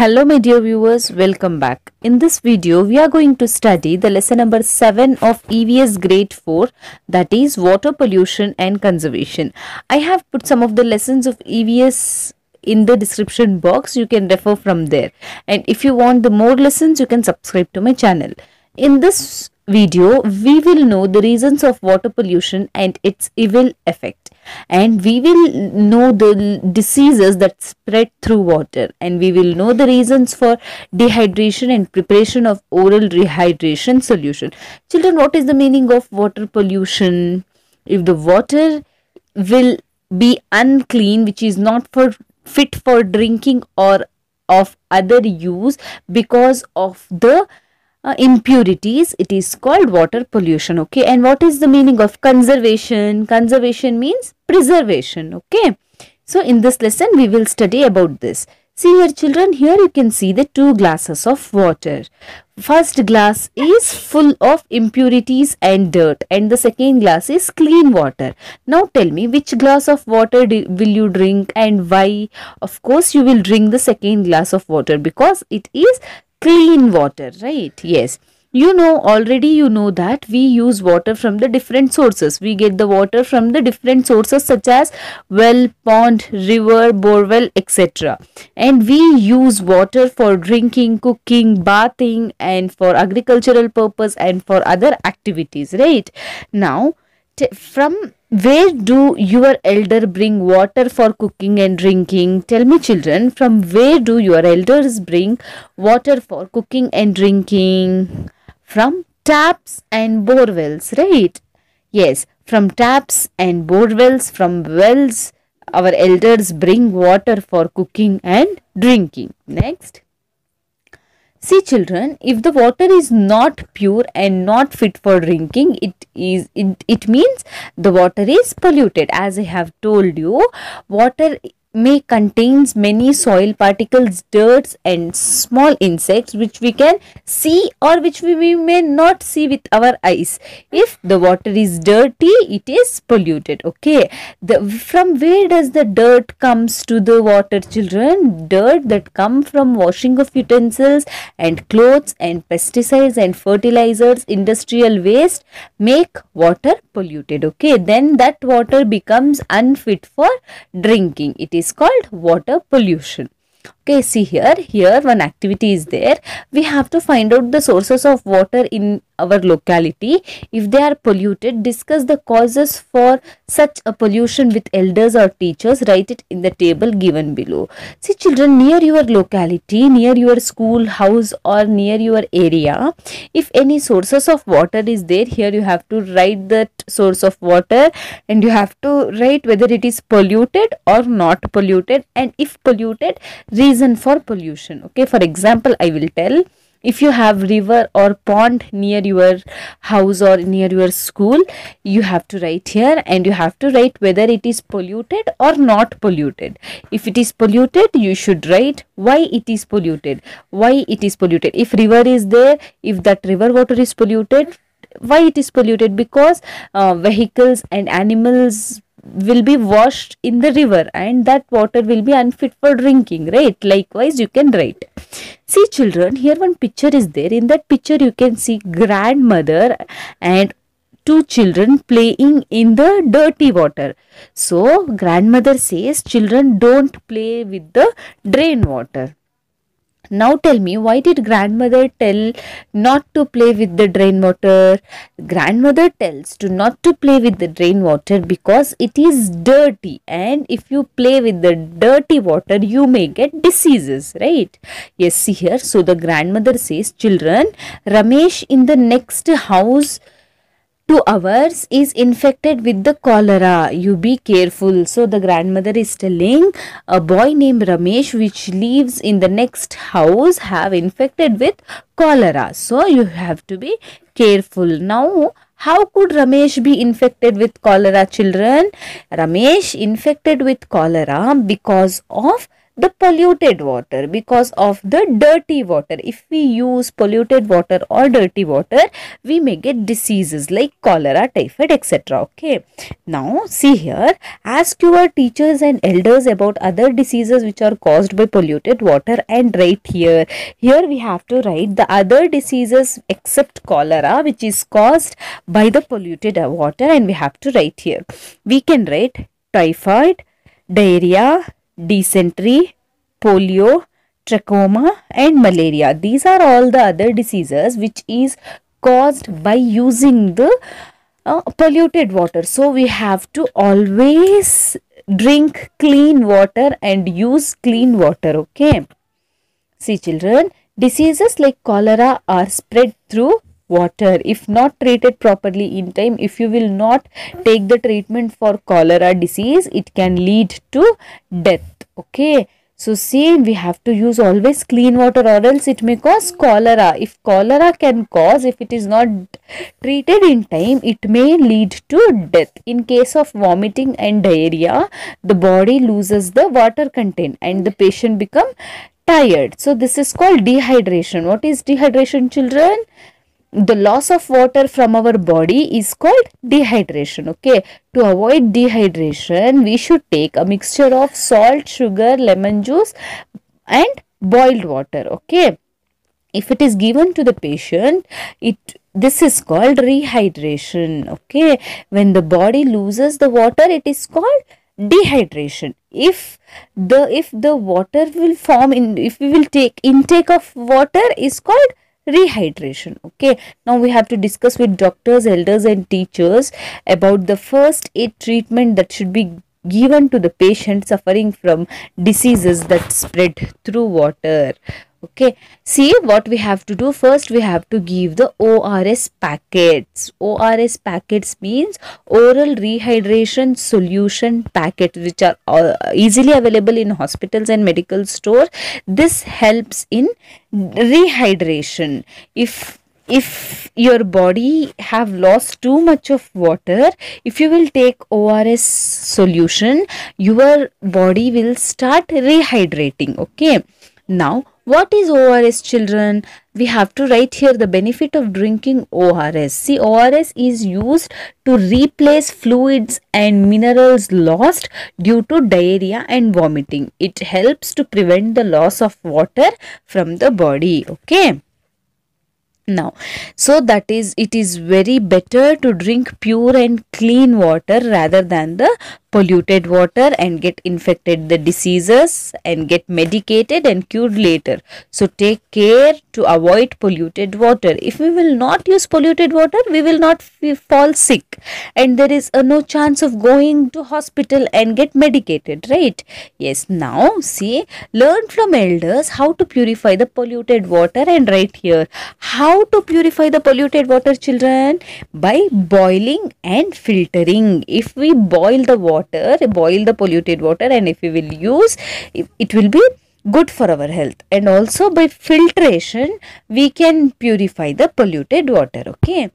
Hello my dear viewers, welcome back. In this video, we are going to study the lesson number 7 of EVS grade 4, that is water pollution and conservation. I have put some of the lessons of EVS in the description box. You can refer from there. And if you want the more lessons, you can subscribe to my channel. In this video, we will know the reasons of water pollution and its evil effect. And we will know the diseases that spread through water, and we will know the reasons for dehydration and preparation of oral rehydration solution. Children, what is the meaning of water pollution? If the water will be unclean, which is not fit for drinking or of other use because of the impurities, it is called water pollution. Okay, and what is the meaning of conservation? Conservation means preservation. Okay, so in this lesson we will study about this. See here children, here you can see the two glasses of water. First glass is full of impurities and dirt, and the second glass is clean water. Now tell me, which glass of water will you drink and why? Of course you will drink the second glass of water because it is clean water, right? Yes, you know that we use water from the different sources. We get the water from the different sources such as well, pond, river, borewell, etc. And we use water for drinking, cooking, bathing, and for agricultural purpose and for other activities, right? Now from where do your elder bring water for cooking and drinking? Tell me children, from where do your elders bring water for cooking and drinking? From taps and borewells, right? Yes, from taps and borewells, from wells, our elders bring water for cooking and drinking. Next. See children, if the water is not pure and not fit for drinking, it means the water is polluted. As I have told you, water may contains many soil particles, dirts and small insects which we can see or which we may not see with our eyes. If the water is dirty, it is polluted. Okay, from where does the dirt comes to the water children? Dirt that come from washing of utensils and clothes and pesticides and fertilizers, industrial waste make water polluted. Okay, then that water becomes unfit for drinking. It is called water pollution. Okay, see here one activity is there. We have to find out the sources of water in our locality. If they are polluted, discuss the causes for such a pollution with elders or teachers. Write it in the table given below. See children, near your locality, near your school, house or near your area, if any sources of water is there, here you have to write that source of water and you have to write whether it is polluted or not polluted, and if polluted, reason for pollution. Okay, for example, I will tell, if you have river or pond near your house or near your school, you have to write here and you have to write whether it is polluted or not polluted. If it is polluted, you should write why it is polluted. Why it is polluted. If river is there, if that river water is polluted, why it is polluted? Because vehicles and animals will be washed in the river and that water will be unfit for drinking, right? Likewise you can write. See children, here one picture is there. In that picture you can see grandmother and two children playing in the dirty water. So grandmother says children don't play with the drain water. Now tell me, why did grandmother tell not to play with the drain water? Grandmother tells to not to play with the drain water because it is dirty, and if you play with the dirty water, you may get diseases, right? Yes, see here. So the grandmother says, children, Ramesh in the next house to ours is infected with the cholera. You be careful. So the grandmother is telling a boy named Ramesh which lives in the next house have infected with cholera. So you have to be careful. Now, how could Ramesh be infected with cholera, children? Ramesh infected with cholera because of the polluted water, because of the dirty water. If we use polluted water or dirty water, we may get diseases like cholera, typhoid, etc. Okay. Now see here, ask your teachers and elders about other diseases which are caused by polluted water and write here. Here we have to write the other diseases except cholera which is caused by the polluted water, and we have to write here. We can write typhoid, diarrhea, dysentery, polio, trachoma and malaria. These are all the other diseases which is caused by using the polluted water. So we have to always drink clean water and use clean water. Okay. See children, diseases like cholera are spread through water. If not treated properly in time, if you will not take the treatment for cholera disease, it can lead to death. Okay. So see, we have to use always clean water or else it may cause cholera. If cholera can cause, if it is not treated in time, it may lead to death. In case of vomiting and diarrhea, the body loses the water content and the patient become tired. So this is called dehydration. What is dehydration, children? The loss of water from our body is called dehydration. Okay. To avoid dehydration, we should take a mixture of salt, sugar, lemon juice and boiled water. Okay. If it is given to the patient, this is called rehydration. Okay. When the body loses the water, it is called dehydration. If the water will form in, if we will take intake of water, is called rehydration. Okay. Now we have to discuss with doctors, elders and teachers about the first aid treatment that should be given to the patient suffering from diseases that spread through water. Okay. See what we have to do. First we have to give the ORS packets. ORS packets means oral rehydration solution packets, which are easily available in hospitals and medical stores. This helps in rehydration. If your body have lost too much of water, if you will take ORS solution, your body will start rehydrating. Okay. Now what is ORS, children? We have to write here the benefit of drinking ORS. See, ORS is used to replace fluids and minerals lost due to diarrhea and vomiting. It helps to prevent the loss of water from the body. Okay. Now, so that is, it is very better to drink pure and clean water rather than the polluted water and get infected the diseases and get medicated and cured later. So take care to avoid polluted water. If we will not use polluted water, we will not fall sick and there is no chance of going to hospital and get medicated, right? Yes. Now see, learn from elders how to purify the polluted water and write here. How to purify the polluted water, children? By boiling and filtering. If we boil the water, boil the polluted water, and if we will use, it will be good for our health. And also by filtration, we can purify the polluted water. Okay.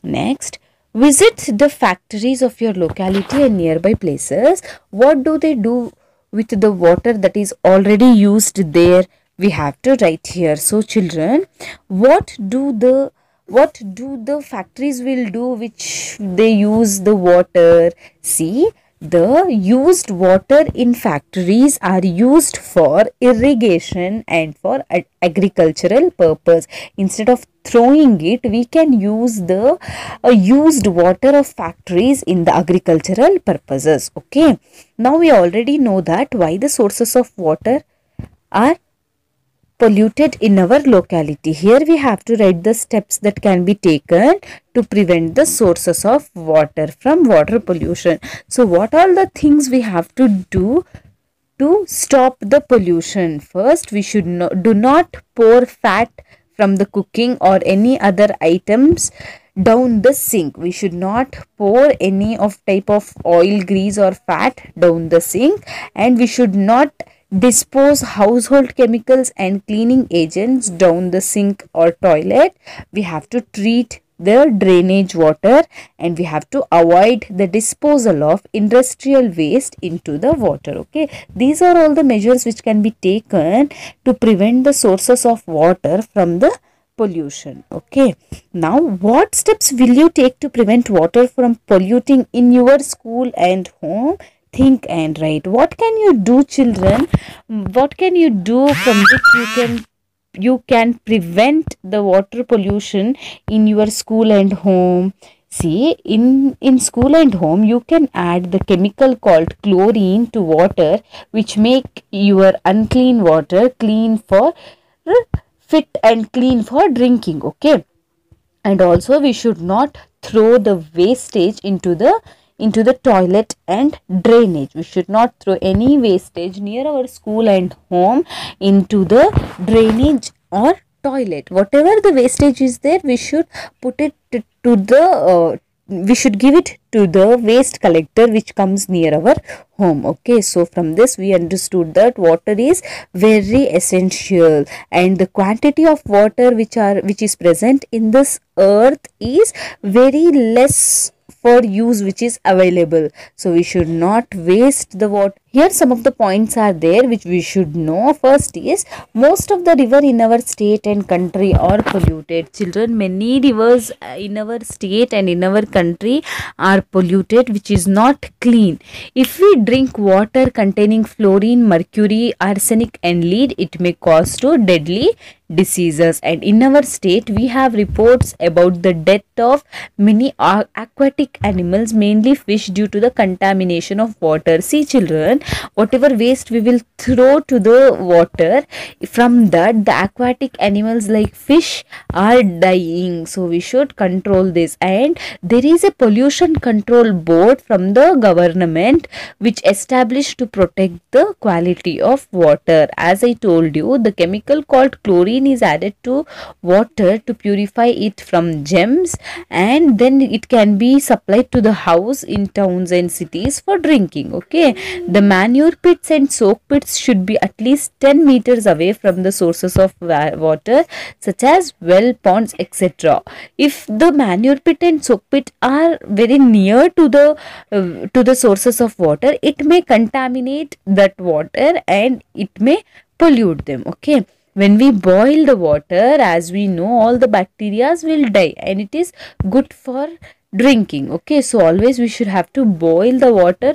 Next, visit the factories of your locality and nearby places. What do they do with the water that is already used there? We have to write here. So children, what do the factories will do which they use the water? See, the used water in factories are used for irrigation and for agricultural purpose. Instead of throwing it, we can use the used water of factories in the agricultural purposes. Okay. Now we already know that why the sources of water are polluted in our locality. Here we have to write the steps that can be taken to prevent the sources of water from water pollution. So what are the things we have to do to stop the pollution? First, we should do not pour fat from the cooking or any other items down the sink. We should not pour any of type of oil, grease or fat down the sink, and we should not dispose household chemicals and cleaning agents down the sink or toilet. We have to treat the drainage water, and we have to avoid the disposal of industrial waste into the water. Okay, these are all the measures which can be taken to prevent the sources of water from the pollution. Okay, now what steps will you take to prevent water from polluting in your school and home? Think and write. What can you do, children? What can you do from which you can prevent the water pollution in your school and home? See, in school and home, you can add the chemical called chlorine to water, which make your unclean water clean for fit and clean for drinking. Okay, and also we should not throw the wastage into the toilet and drainage. We should not throw any wastage near our school and home into the drainage or toilet. Whatever the wastage is there, we should put it to the we should give it to the waste collector which comes near our home. Okay, so from this we understood that water is very essential, and the quantity of water which is present in this earth is very less for use which is available, so we should not waste the water. Here some of the points are there which we should know. First is, most of the river in our state and country are polluted. Children, many rivers in our state and in our country are polluted, which is not clean. If we drink water containing fluorine, mercury, arsenic and lead, it may cause to deadly diseases. And in our state we have reports about the death of many aquatic animals, mainly fish, due to the contamination of water. See children, whatever waste we will throw to the water, from that the aquatic animals like fish are dying, so we should control this. And there is a pollution control board from the government which established to protect the quality of water. As I told you, the chemical called chlorine is added to water to purify it from germs, and then it can be supplied to the house in towns and cities for drinking. Okay, the manure pits and soak pits should be at least 10 meters away from the sources of water, such as well, ponds, etc. If the manure pit and soak pit are very near to the sources of water, it may contaminate that water and it may pollute them. Okay, when we boil the water, as we know, all the bacteria will die and it is good for drinking. Okay, so always we should have to boil the water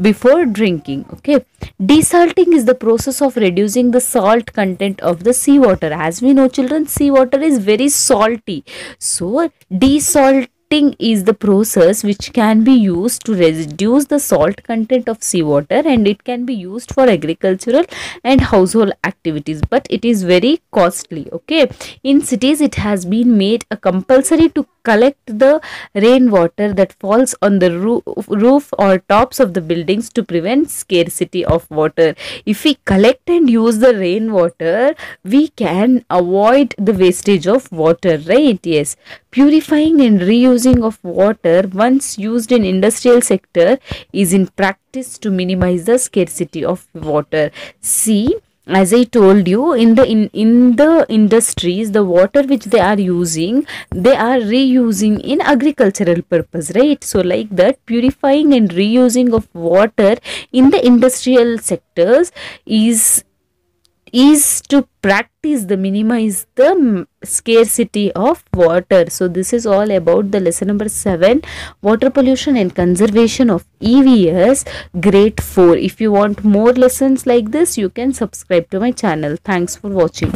before drinking. Okay, desalting is the process of reducing the salt content of the seawater. As we know children, seawater is very salty, so desalting is the process which can be used to reduce the salt content of seawater, and it can be used for agricultural and household activities, but it is very costly. Okay, in cities it has been made a compulsory to collect the rainwater that falls on the roof or tops of the buildings to prevent scarcity of water. If we collect and use the rainwater, we can avoid the wastage of water, right? Yes, purifying and reusing of water once used in industrial sector is in practice to minimize the scarcity of water. See, as I told you, in the industries, the water which they are using, they are reusing in agricultural purpose, right? So like that, purifying and reusing of water in the industrial sectors is to practice the minimize the scarcity of water. So this is all about the lesson number 7, water pollution and conservation of EVS grade 4. If you want more lessons like this, you can subscribe to my channel. Thanks for watching.